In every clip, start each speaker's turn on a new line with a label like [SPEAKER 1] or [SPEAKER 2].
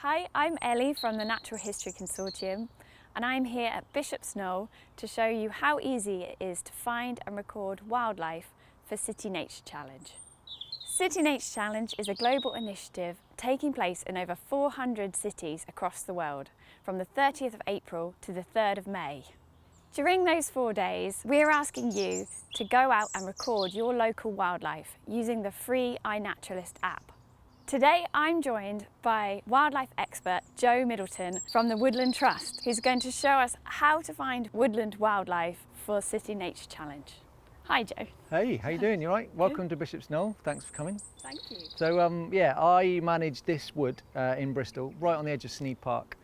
[SPEAKER 1] Hi, I'm Ellie from the Natural History Consortium, and I'm here at Bishop's Knoll to show you how easy it is to find and record wildlife for City Nature Challenge. City Nature Challenge is a global initiative taking place in over 400 cities across the world from the 30th of April to the 3rd of May. During those 4 days, we're asking you to go out and record your local wildlife using the free iNaturalist app. Today I'm joined by wildlife expert Joe Middleton from the Woodland Trust, who's going to show us how to find woodland wildlife for City Nature Challenge. Hi Joe.
[SPEAKER 2] Hey, how you doing? You all right? Welcome to Bishop's Knoll. Thanks for coming.
[SPEAKER 1] Thank you.
[SPEAKER 2] So I manage this wood in Bristol, right on the edge of Sneyd Park.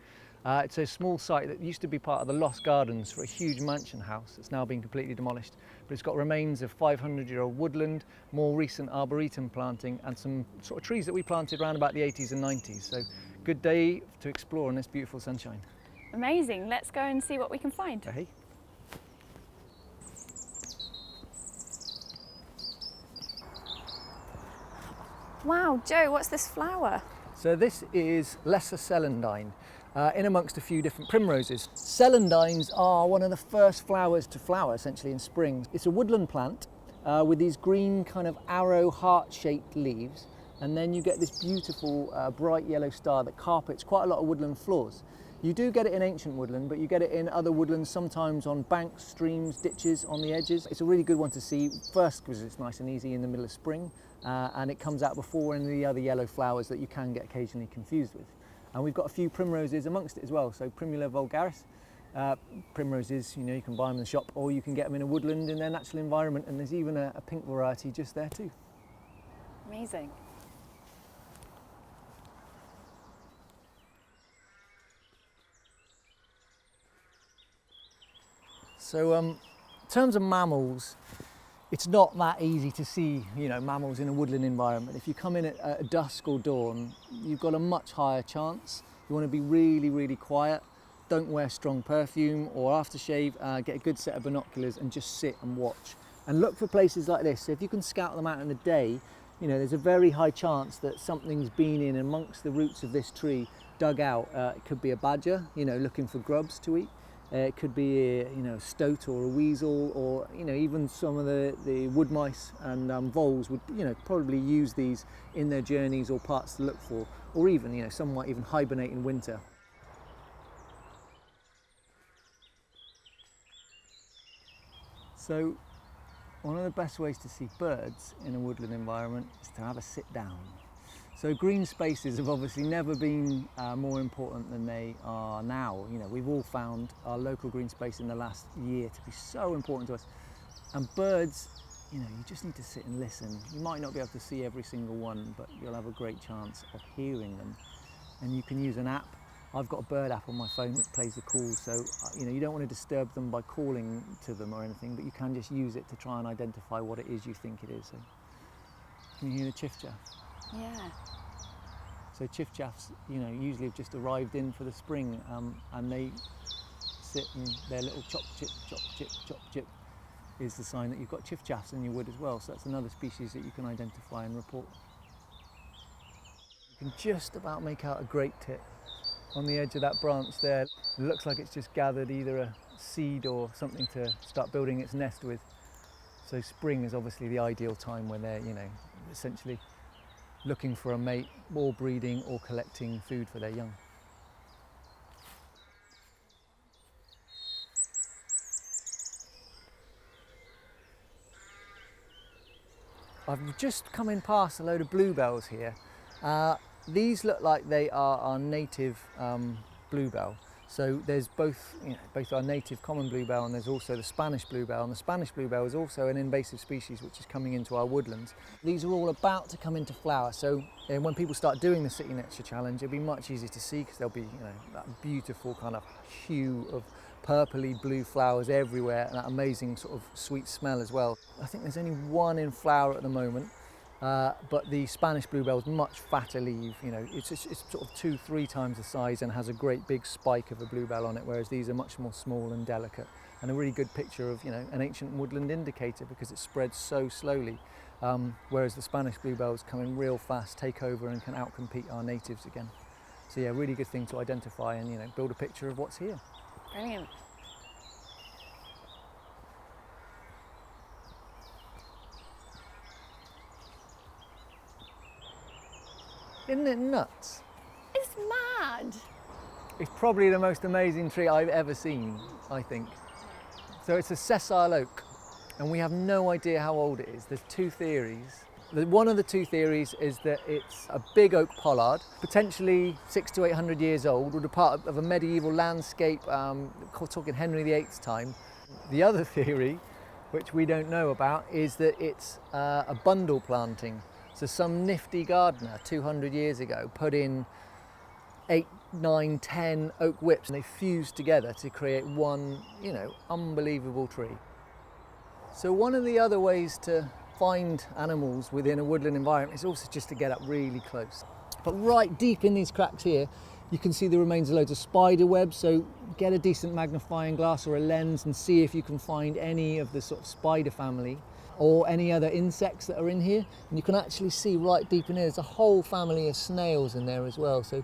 [SPEAKER 2] It's a small site that used to be part of the Lost Gardens for a huge mansion house. It's now been completely demolished, but it's got remains of 500-year-old woodland, more recent arboretum planting, and some sort of trees that we planted around about the 80s and 90s. So good day to explore in this beautiful sunshine.
[SPEAKER 1] Amazing. Let's go and see what we can find.
[SPEAKER 2] Hey.
[SPEAKER 1] Wow, Joe, what's this flower?
[SPEAKER 2] So this is Lesser Celandine, in amongst a few different primroses. Celandines are one of the first flowers to flower essentially in spring. It's a woodland plant with these green kind of arrow heart-shaped leaves, and then you get this beautiful bright yellow star that carpets quite a lot of woodland floors. You do get it in ancient woodland, but you get it in other woodlands, sometimes on banks, streams, ditches, on the edges. It's a really good one to see, first because it's nice and easy in the middle of spring, and it comes out before any of the other yellow flowers that you can get occasionally confused with. And we've got a few primroses amongst it as well, so Primula vulgaris. Primroses, you can buy them in the shop, or you can get them in a woodland in their natural environment, and there's even a pink variety just there too.
[SPEAKER 1] Amazing.
[SPEAKER 2] So in terms of mammals, it's not that easy to see, mammals in a woodland environment. If you come in at dusk or dawn, you've got a much higher chance. You want to be really, really quiet. Don't wear strong perfume or aftershave. Get a good set of binoculars and just sit and watch. And look for places like this. So if you can scout them out in the day, there's a very high chance that something's been in amongst the roots of this tree, dug out. It could be a badger, looking for grubs to eat. It could be a stoat or a weasel, or even some of the wood mice and voles would probably use these in their journeys or parts to look for, or even some might even hibernate in winter. So one of the best ways to see birds in a woodland environment is to have a sit down. So green spaces have obviously never been more important than they are now. We've all found our local green space in the last year to be so important to us. And birds, you just need to sit and listen. You might not be able to see every single one, but you'll have a great chance of hearing them. And you can use an app. I've got a bird app on my phone that plays the calls, so you don't want to disturb them by calling to them or anything, but you can just use it to try and identify what it is you think it is. So, can you hear the chiffchaff?
[SPEAKER 1] Yeah.
[SPEAKER 2] So chiffchaffs, usually have just arrived in for the spring, and they sit and their little chop chip, chop chip, chop chip is the sign that you've got chiffchaffs in your wood as well. So that's another species that you can identify and report. You can just about make out a great tit on the edge of that branch there. It looks like it's just gathered either a seed or something to start building its nest with. So spring is obviously the ideal time when they're, essentially looking for a mate, or breeding or collecting food for their young. I've just come in past a load of bluebells here. These look like they are our native bluebell. So there's both our native common bluebell, and there's also the Spanish bluebell. And the Spanish bluebell is also an invasive species which is coming into our woodlands. These are all about to come into flower. So when people start doing the City Nature Challenge, it'll be much easier to see because there'll be that beautiful kind of hue of purpley blue flowers everywhere, and that amazing sort of sweet smell as well. I think there's only one in flower at the moment. But the Spanish bluebell is much fatter leaf, it's sort of 2-3 times the size and has a great big spike of a bluebell on it, whereas these are much more small and delicate, and a really good picture of an ancient woodland indicator because it spreads so slowly, whereas the Spanish bluebells come in real fast, take over and can outcompete our natives again. So yeah, really good thing to identify and, you know, build a picture of what's here.
[SPEAKER 1] Brilliant.
[SPEAKER 2] Isn't it nuts?
[SPEAKER 1] It's mad.
[SPEAKER 2] It's probably the most amazing tree I've ever seen, I think. So it's a sessile oak, and we have no idea how old it is. There's two theories. One of the two theories is that it's a big oak pollard, potentially 600 to 800 years old, or a part of a medieval landscape, talking Henry VIII's time. The other theory, which we don't know about, is that it's a bundle planting. So some nifty gardener 200 years ago put in 8, 9, 10 oak whips, and they fused together to create one, you know, unbelievable tree. So one of the other ways to find animals within a woodland environment is also just to get up really close. But right deep in these cracks here, you can see the remains of loads of spider webs, so get a decent magnifying glass or a lens and see if you can find any of the sort of spider family or any other insects that are in here. And you can actually see right deep in here, there's a whole family of snails in there as well. So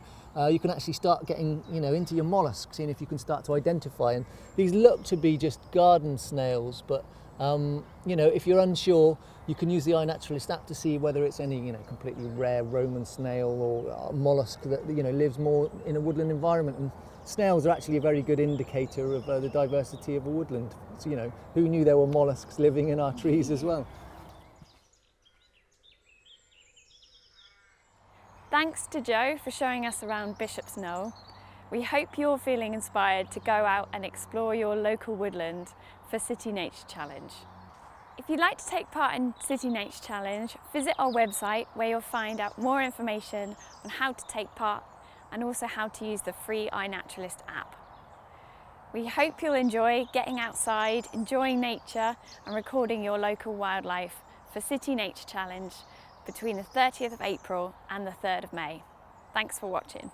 [SPEAKER 2] you can actually start getting, you know, into your mollusks, seeing if you can start to identify. And these look to be just garden snails, but you know, if you're unsure, you can use the iNaturalist app to see whether it's any, you know, completely rare Roman snail or a mollusk that, you know, lives more in a woodland environment. And snails are actually a very good indicator of the diversity of a woodland. So, you know, who knew there were mollusks living in our trees as well?
[SPEAKER 1] Thanks to Joe for showing us around Bishop's Knoll. We hope you're feeling inspired to go out and explore your local woodland for City Nature Challenge. If you'd like to take part in City Nature Challenge, visit our website where you'll find out more information on how to take part and also how to use the free iNaturalist app. We hope you'll enjoy getting outside, enjoying nature and recording your local wildlife for City Nature Challenge between the 30th of April and the 3rd of May. Thanks for watching.